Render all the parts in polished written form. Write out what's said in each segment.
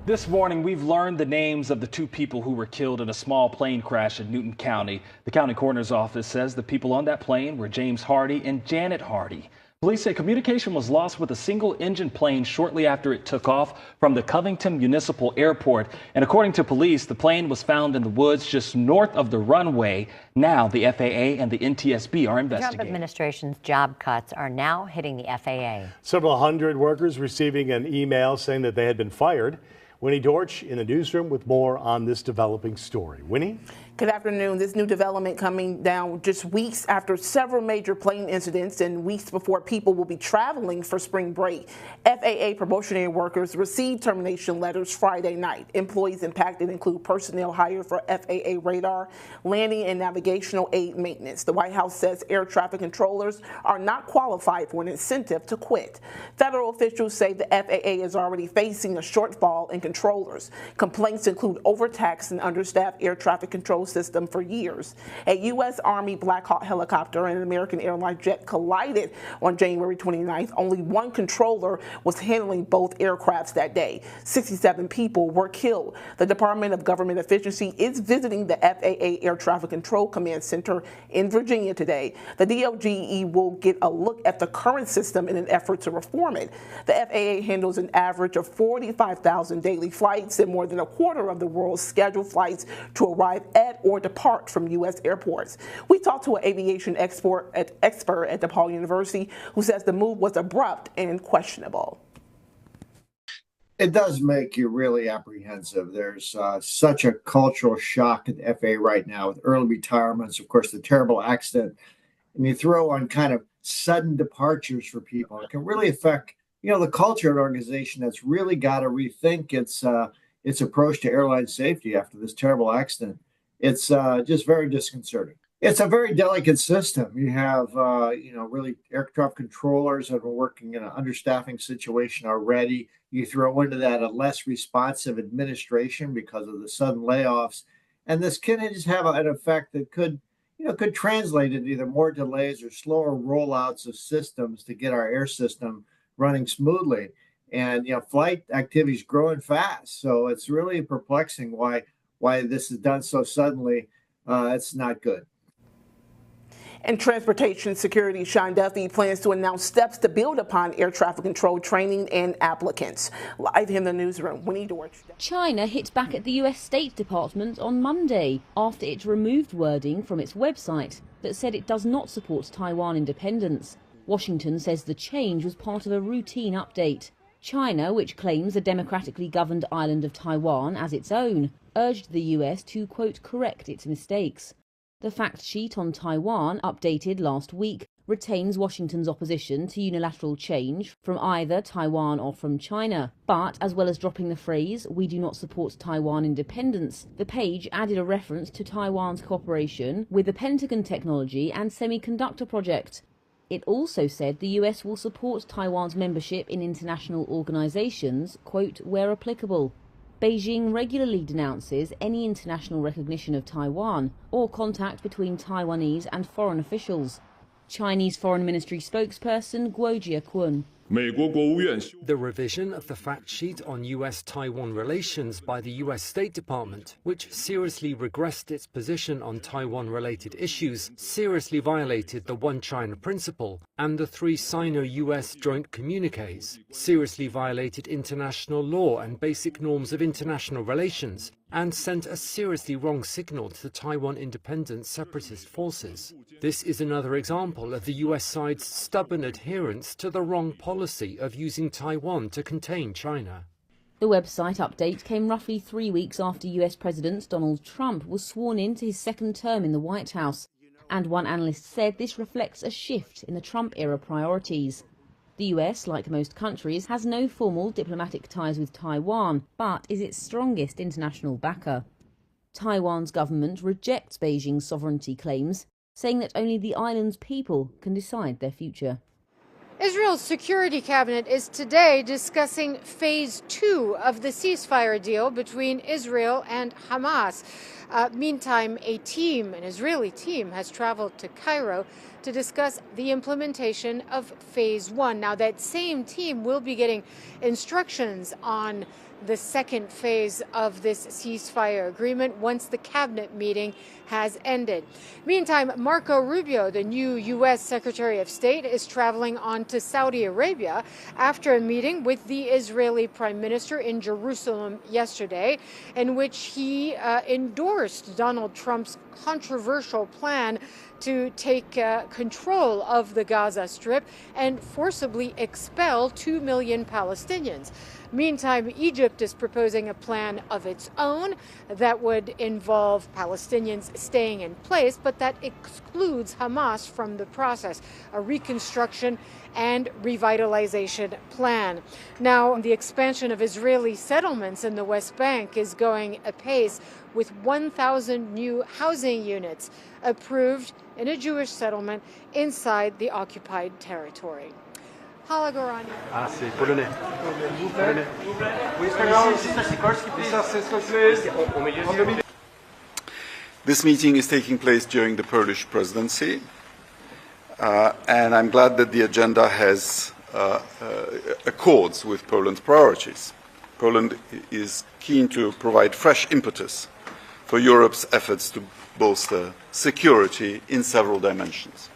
This morning, we've learned the names of the two people who were killed in a small plane crash in Newton County. The county coroner's office says the people on that plane were James Hardy and Janet Hardy. Police say communication was lost with a single-engine plane shortly after it took off from the Covington Municipal Airport. And according to police, the plane was found in the woods just north of the runway. Now, the FAA and the NTSB are The Trump investigating. administration's job cuts are now hitting the FAA. Several hundred workers receiving an email saying that they had been fired. Winnie Dortch in the newsroom with more on this developing story. Winnie? Good afternoon. This new development coming down just weeks after several major plane incidents and weeks before people will be traveling for spring break. FAA probationary workers received termination letters Friday night. Employees impacted include personnel hired for FAA radar, landing and navigational aid maintenance. The White House says air traffic controllers are not qualified for an incentive to quit. Federal officials say the FAA is already facing a shortfall in controllers. Complaints include overtaxed and understaffed air traffic control system for years. A U.S. Army Black Hawk helicopter and an American Airlines jet collided on January 29th. Only one controller was handling both aircrafts that day. 67 people were killed. The Department of Government Efficiency is visiting the FAA Air Traffic Control Command Center in Virginia today. The DOGE will get a look at the current system in an effort to reform it. The FAA handles an average of 45,000 daily flights and more than a quarter of the world's scheduled flights to arrive at or depart from U.S. airports. We talked to an aviation expert at DePaul University who says the move was abrupt and questionable. It does make you really apprehensive. There's such a cultural shock at the FAA right now with early retirements, of course, the terrible accident. And you throw on kind of sudden departures for people. It can really affect, the culture of an organization that's really got to rethink its approach to airline safety after this terrible accident. It's just very disconcerting. It's a very delicate system. You have, really air traffic controllers that are working in an understaffing situation already. You throw into that a less responsive administration because of the sudden layoffs. And this can just have an effect that could translate into either more delays or slower rollouts of systems to get our air system running smoothly. And, flight activity is growing fast. So it's really perplexing why this is done so suddenly. It's not good. And Transportation Security Sean Duffy plans to announce steps to build upon air traffic control training and applicants. Live in the newsroom, Winnie Dortch. China hit back at the US State Department on Monday after it removed wording from its website that said it does not support Taiwan independence. Washington says the change was part of a routine update. China, which claims the democratically governed island of Taiwan as its own, urged the US to, quote, correct its mistakes. The fact sheet on Taiwan, updated last week, retains Washington's opposition to unilateral change from either Taiwan or from China. But, as well as dropping the phrase, we do not support Taiwan independence, the page added a reference to Taiwan's cooperation with the Pentagon Technology and Semiconductor Project. It also said the US will support Taiwan's membership in international organizations, quote, where applicable. Beijing regularly denounces any international recognition of Taiwan or contact between Taiwanese and foreign officials. Chinese Foreign Ministry spokesperson Guo Jiakun. The revision of the fact sheet on US-Taiwan relations by the US State Department, which seriously regressed its position on Taiwan-related issues, seriously violated the One China principle and the 3 Sino-US joint communiques, seriously violated international law and basic norms of international relations, and sent a seriously wrong signal to the Taiwan independent separatist forces. This is another example of the US side's stubborn adherence to the wrong policy of using Taiwan to contain China. The website update came roughly 3 weeks after US President Donald Trump was sworn into his second term in the White House, and one analyst said this reflects a shift in the Trump-era priorities. The US, like most countries, has no formal diplomatic ties with Taiwan, but is its strongest international backer. Taiwan's government rejects Beijing's sovereignty claims, saying that only the island's people can decide their future. Israel's Security Cabinet is today discussing Phase 2 of the ceasefire deal between Israel and Hamas. Meantime, an Israeli team has traveled to Cairo to discuss the implementation of Phase 1. Now, that same team will be getting instructions on the second phase of this ceasefire agreement once the cabinet meeting has ended. Meantime, Marco Rubio, the new U.S. Secretary of State, is traveling on to Saudi Arabia after a meeting with the Israeli Prime Minister in Jerusalem yesterday, in which he endorsed Donald Trump's controversial plan to take control of the Gaza Strip and forcibly expel 2 million Palestinians. Meantime, Egypt is proposing a plan of its own that would involve Palestinians staying in place, but that excludes Hamas from the process, a reconstruction and revitalization plan. Now, the expansion of Israeli settlements in the West Bank is going apace, with 1,000 new housing units approved in a Jewish settlement inside the occupied territory. Hala Gorani. Ah, c'est polonais. Polonais. This meeting is taking place during the Polish presidency, and I'm glad that the agenda has accords with Poland's priorities. Poland is keen to provide fresh impetus for Europe's efforts to bolster security in several dimensions.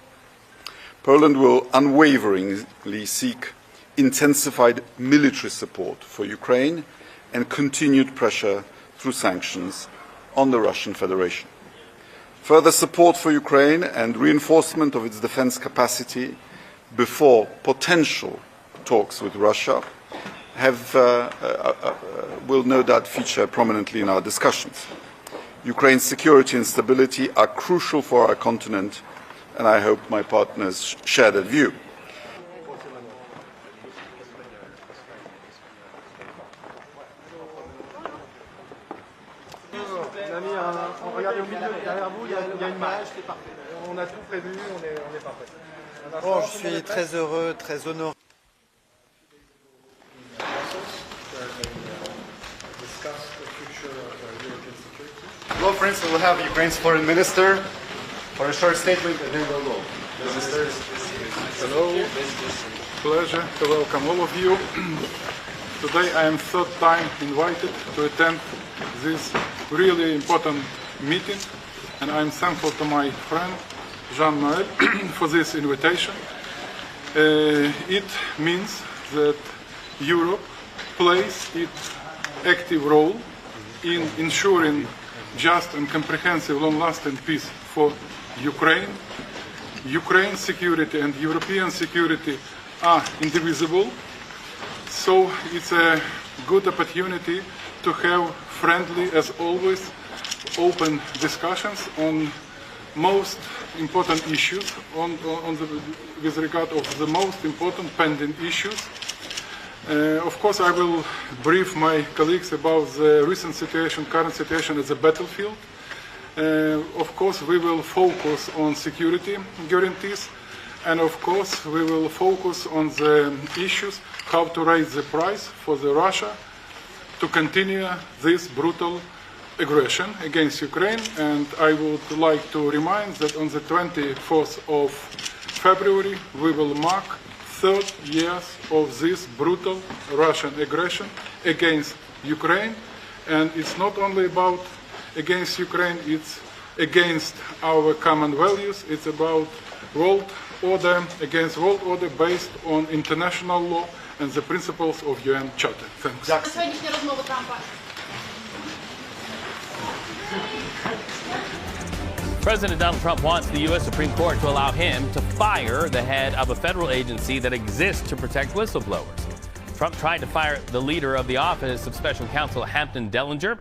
Poland will unwaveringly seek intensified military support for Ukraine and continued pressure through sanctions on the Russian Federation. Further support for Ukraine and reinforcement of its defense capacity before potential talks with Russia will no doubt feature prominently in our discussions. Ukraine's security and stability are crucial for our continent, and I hope my partners share that view. Bon, je suis très heureux, très honoré. Hello, friends. We will have Ukraine's foreign minister for a short statement, and then we'll go. Ministers. Hello. Pleasure to welcome all of you. Today I am third time invited to attend this really important meeting, and I am thankful to my friend Jean-Noël for this invitation. It means that Europe plays its active role in ensuring just and comprehensive, long-lasting peace for Ukraine. Ukraine's security and European security are indivisible, so it's a good opportunity to have friendly, as always, open discussions on most important issues, with regard of the most important pending issues. Of course, I will brief my colleagues about the recent situation, current situation at the battlefield. Of course, we will focus on security guarantees, and of course, we will focus on the issues, how to raise the price for Russia to continue this brutal aggression against Ukraine. And I would like to remind that on the 24th of February, we will mark 30 years of this brutal Russian aggression against Ukraine. And it's not only about against Ukraine, it's against our common values. It's about world order, against world order based on international law and the principles of UN Charter. Thanks. President Donald Trump wants the U.S. Supreme Court to allow him to fire the head of a federal agency that exists to protect whistleblowers. Trump tried to fire the leader of the Office of Special Counsel, Hampton Dellinger.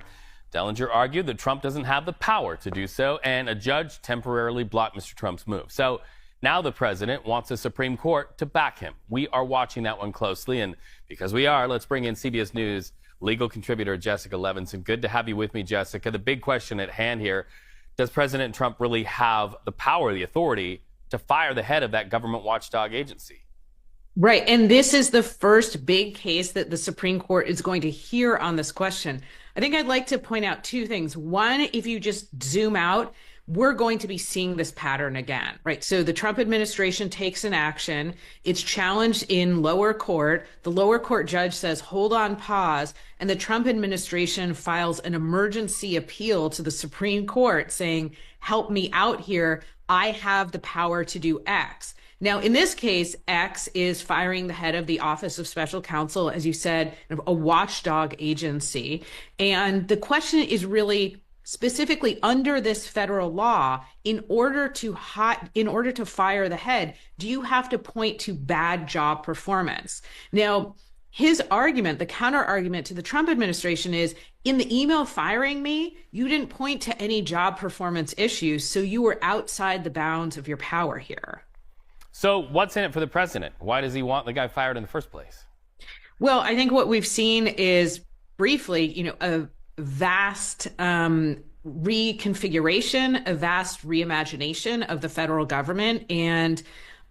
Dellinger argued that Trump doesn't have the power to do so, and a judge temporarily blocked Mr. Trump's move. So now the president wants the Supreme Court to back him. We are watching that one closely, and because we are, let's bring in CBS News legal contributor Jessica Levinson. Good to have you with me, Jessica. The big question at hand here: does President Trump really have the power, the authority to fire the head of that government watchdog agency? Right. And this is the first big case that the Supreme Court is going to hear on this question. I think I'd like to point out two things. One, if you just zoom out, we're going to be seeing this pattern again, right? So the Trump administration takes an action. It's challenged in lower court. The lower court judge says, hold on, pause. And the Trump administration files an emergency appeal to the Supreme Court saying, help me out here. I have the power to do X. Now, in this case, X is firing the head of the Office of Special Counsel, as you said, a watchdog agency. And the question is really, specifically under this federal law, in order to fire the head, do you have to point to bad job performance? Now, his argument, the counter argument to the Trump administration is, in the email firing me, you didn't point to any job performance issues, so you were outside the bounds of your power here. So what's in it for the president? Why does he want the guy fired in the first place? Well, I think what we've seen is briefly, a vast reconfiguration, a vast reimagination of the federal government. And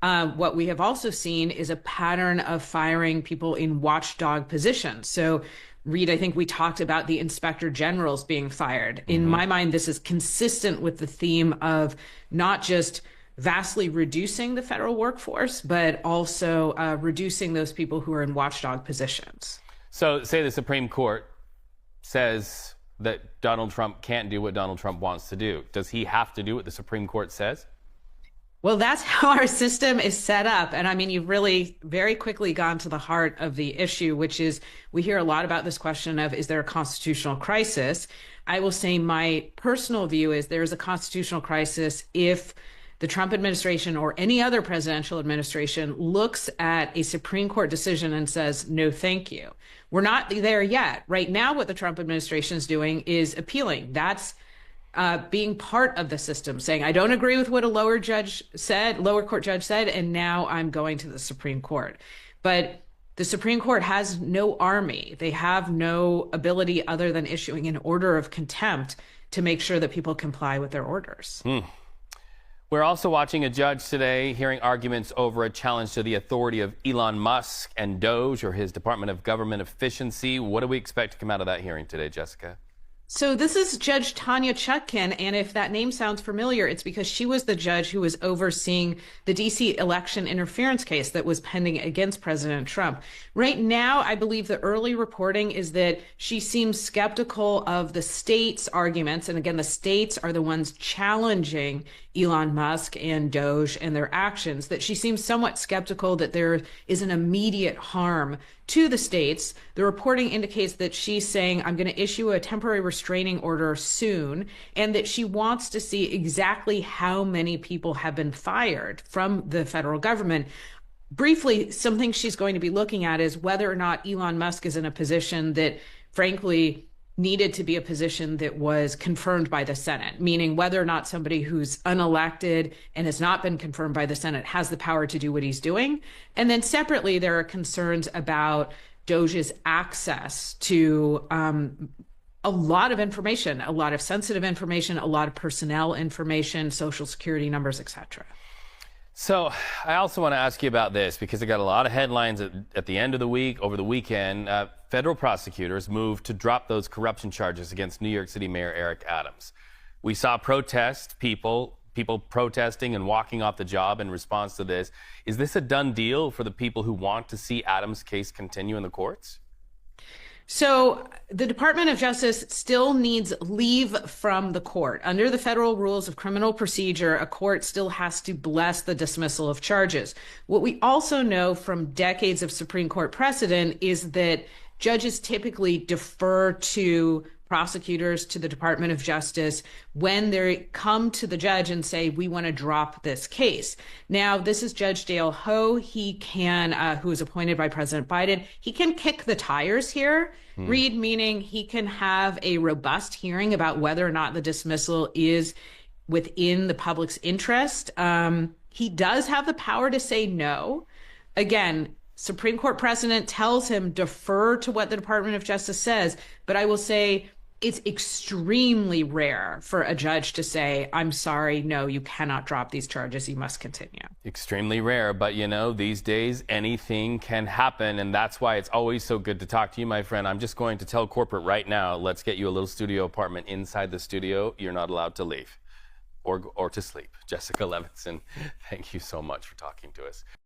what we have also seen is a pattern of firing people in watchdog positions. So, Reed, I think we talked about the inspector generals being fired. In my mind, this is consistent with the theme of not just vastly reducing the federal workforce, but also reducing those people who are in watchdog positions. So say the Supreme Court says that Donald Trump can't do what Donald Trump wants to do. Does he have to do what the Supreme Court says? Well, that's how our system is set up. And I mean, you've really very quickly gone to the heart of the issue, which is we hear a lot about this question of, is there a constitutional crisis? I will say my personal view is there's a constitutional crisis if the Trump administration or any other presidential administration looks at a Supreme Court decision and says, no, thank you. We're not there yet. Right now, what the Trump administration is doing is appealing. That's being part of the system, saying, I don't agree with what a lower court judge said, and now I'm going to the Supreme Court. But the Supreme Court has no army. They have no ability other than issuing an order of contempt to make sure that people comply with their orders. We're also watching a judge today hearing arguments over a challenge to the authority of Elon Musk and Doge, or his Department of Government Efficiency. What do we expect to come out of that hearing today, Jessica? So this is Judge Tanya Chutkan, and if that name sounds familiar, it's because she was the judge who was overseeing the D.C. election interference case that was pending against President Trump. Right now, I believe the early reporting is that she seems skeptical of the state's arguments, and again, the states are the ones challenging Elon Musk and Doge and their actions, that she seems somewhat skeptical that there is an immediate harm to the states. The reporting indicates that she's saying, I'm going to issue a temporary restraining order soon, and that she wants to see exactly how many people have been fired from the federal government. Briefly, something she's going to be looking at is whether or not Elon Musk is in a position that, frankly, needed to be a position that was confirmed by the Senate, meaning whether or not somebody who's unelected and has not been confirmed by the Senate has the power to do what he's doing. And then separately, there are concerns about Doge's access to a lot of information, a lot of sensitive information, a lot of personnel information, social security numbers, etc. So I also want to ask you about this because I got a lot of headlines at the end of the week, over the weekend. Federal prosecutors moved to drop those corruption charges against New York City Mayor Eric Adams. We saw people protesting and walking off the job in response to this. Is this a done deal for the people who want to see Adams' case continue in the courts? So the Department of Justice still needs leave from the court. Under the federal rules of criminal procedure, a court still has to bless the dismissal of charges. What we also know from decades of Supreme Court precedent is that judges typically defer to prosecutors, to the Department of Justice, when they come to the judge and say, we want to drop this case. Now, this is Judge Dale Ho. He can, who was appointed by President Biden, he can kick the tires here. Read, meaning he can have a robust hearing about whether or not the dismissal is within the public's interest. He does have the power to say no. Again, Supreme Court precedent tells him defer to what the Department of Justice says, but I will say it's extremely rare for a judge to say, I'm sorry, no, you cannot drop these charges, you must continue. Extremely rare, but you know, these days anything can happen, and that's why it's always so good to talk to you, my friend. I'm just going to tell corporate right now, let's get you a little studio apartment inside the studio. You're not allowed to leave. or to sleep. Jessica Levinson, thank you so much for talking to us.